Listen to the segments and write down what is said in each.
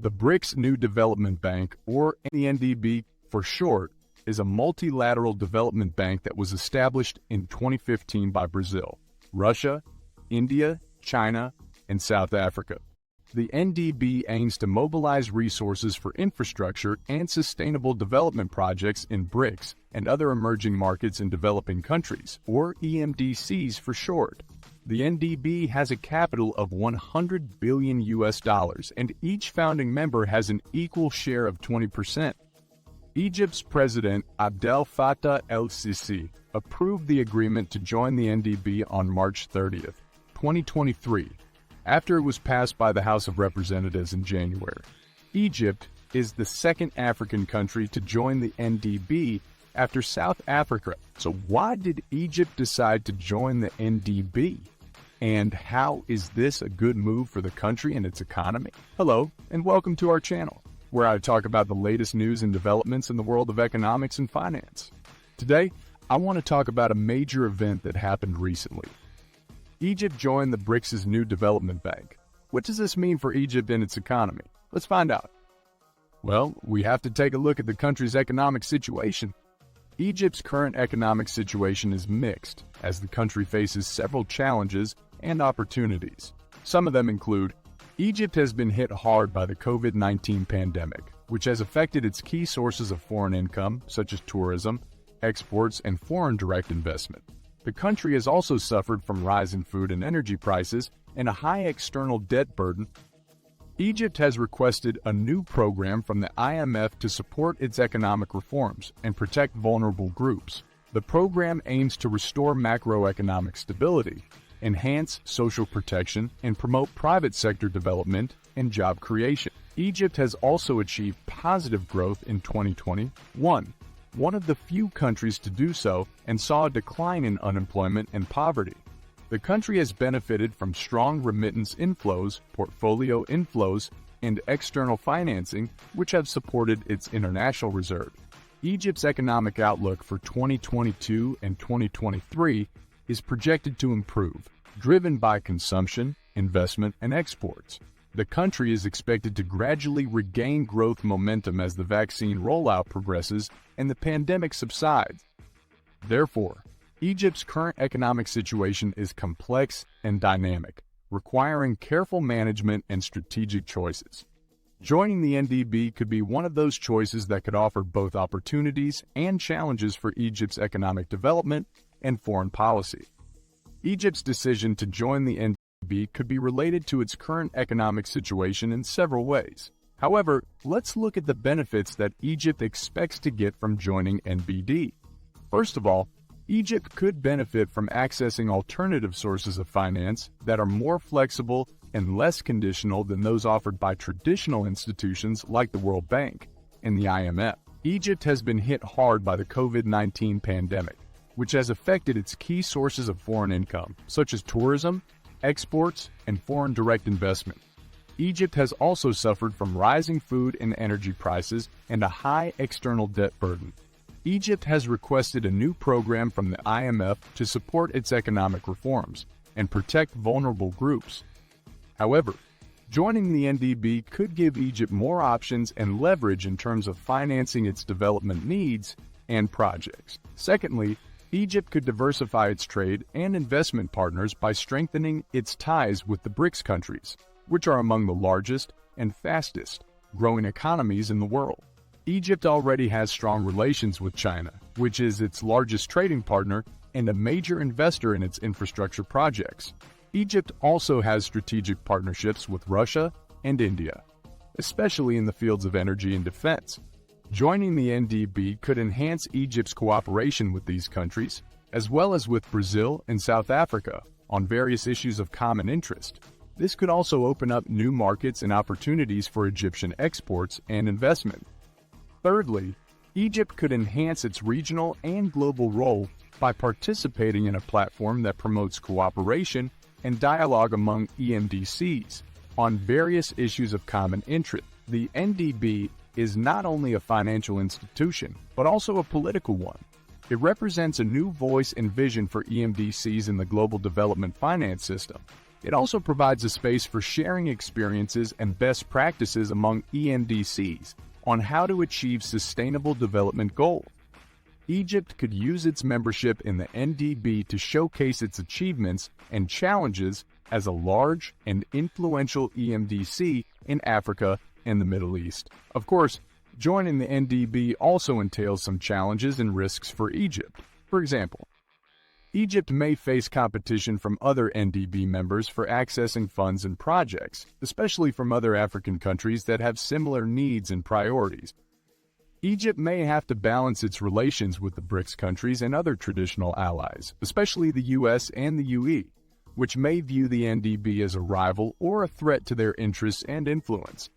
The BRICS New Development Bank, or the NDB for short, is a multilateral development bank that was established in 2015 by Brazil, Russia, India, China, and South Africa. The NDB aims to mobilize resources for infrastructure and sustainable development projects in BRICS and other emerging markets in developing countries, or EMDCs for short. The NDB has a capital of $100 billion and each founding member has an equal share of 20%. Egypt's President Abdel Fattah el-Sisi approved the agreement to join the NDB on March 30, 2023, after it was passed by the House of Representatives in January. Egypt is the second African country to join the NDB after South Africa. So why did Egypt decide to join the NDB? And how is this a good move for the country and its economy? Hello, and welcome to our channel, where I talk about the latest news and developments in the world of economics and finance. Today, I want to talk about a major event that happened recently. Egypt joined the BRICS New Development Bank. What does this mean for Egypt and its economy? Let's find out. Well, we have to take a look at the country's economic situation. Egypt's current economic situation is mixed, as the country faces several challenges and opportunities. Some of them include, Egypt has been hit hard by the COVID-19 pandemic, which has affected its key sources of foreign income, such as tourism, exports, and foreign direct investment. The country has also suffered from rising food and energy prices and a high external debt burden. Egypt has requested a new program from the IMF to support its economic reforms and protect vulnerable groups. The program aims to restore macroeconomic stability, enhance social protection, and promote private sector development and job creation. Egypt has also achieved positive growth in 2021, one of the few countries to do so, and saw a decline in unemployment and poverty. The country has benefited from strong remittance inflows, portfolio inflows, and external financing, which have supported its international reserve. Egypt's economic outlook for 2022 and 2023 is projected to improve, driven by consumption, investment, and exports. The country is expected to gradually regain growth momentum as the vaccine rollout progresses and the pandemic subsides. Therefore, Egypt's current economic situation is complex and dynamic, requiring careful management and strategic choices. Joining the NDB could be one of those choices that could offer both opportunities and challenges for Egypt's economic development and foreign policy. Egypt's decision to join the NDB could be related to its current economic situation in several ways. However, let's look at the benefits that Egypt expects to get from joining NBD. First of all, Egypt could benefit from accessing alternative sources of finance that are more flexible and less conditional than those offered by traditional institutions like the World Bank and the IMF. Egypt has been hit hard by the COVID-19 pandemic, which has affected its key sources of foreign income, such as tourism, exports, and foreign direct investment. Egypt has also suffered from rising food and energy prices and a high external debt burden. Egypt has requested a new program from the IMF to support its economic reforms and protect vulnerable groups. However, joining the NDB could give Egypt more options and leverage in terms of financing its development needs and projects. Secondly, Egypt could diversify its trade and investment partners by strengthening its ties with the BRICS countries, which are among the largest and fastest growing economies in the world. Egypt already has strong relations with China, which is its largest trading partner and a major investor in its infrastructure projects. Egypt also has strategic partnerships with Russia and India, especially in the fields of energy and defense. Joining the NDB could enhance Egypt's cooperation with these countries, as well as with Brazil and South Africa, on various issues of common interest. This could also open up new markets and opportunities for Egyptian exports and investment. Thirdly, Egypt could enhance its regional and global role by participating in a platform that promotes cooperation and dialogue among EMDCs on various issues of common interest. The NDB is not only a financial institution, but also a political one. It represents a new voice and vision for EMDCs in the global development finance system. It also provides a space for sharing experiences and best practices among ENDCs on how to achieve sustainable development goals. Egypt could use its membership in the NDB to showcase its achievements and challenges as a large and influential EMDC in Africa and the Middle East. Of course, joining the NDB also entails some challenges and risks for Egypt. For example, Egypt may face competition from other NDB members for accessing funds and projects, especially from other African countries that have similar needs and priorities. Egypt may have to balance its relations with the BRICS countries and other traditional allies, especially the US and the UE, which may view the NDB as a rival or a threat to their interests and influence.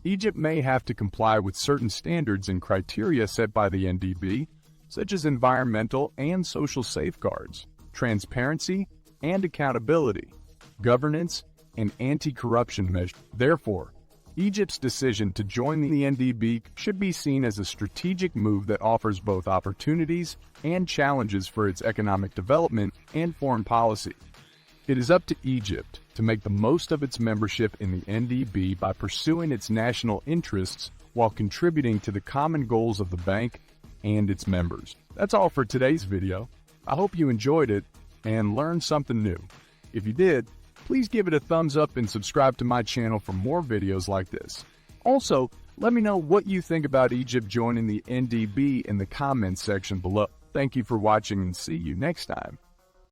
Egypt may have to comply with certain standards and criteria set by the NDB, such as environmental and social safeguards, transparency and accountability, governance, and anti-corruption measures. Therefore, Egypt's decision to join the NDB should be seen as a strategic move that offers both opportunities and challenges for its economic development and foreign policy. It is up to Egypt to make the most of its membership in the NDB by pursuing its national interests while contributing to the common goals of the bank and its members. That's all for today's video. I hope you enjoyed it and learned something new. If you did, please give it a thumbs up and subscribe to my channel for more videos like this. Also, let me know what you think about Egypt joining the NDB in the comments section below. Thank you for watching and see you next time.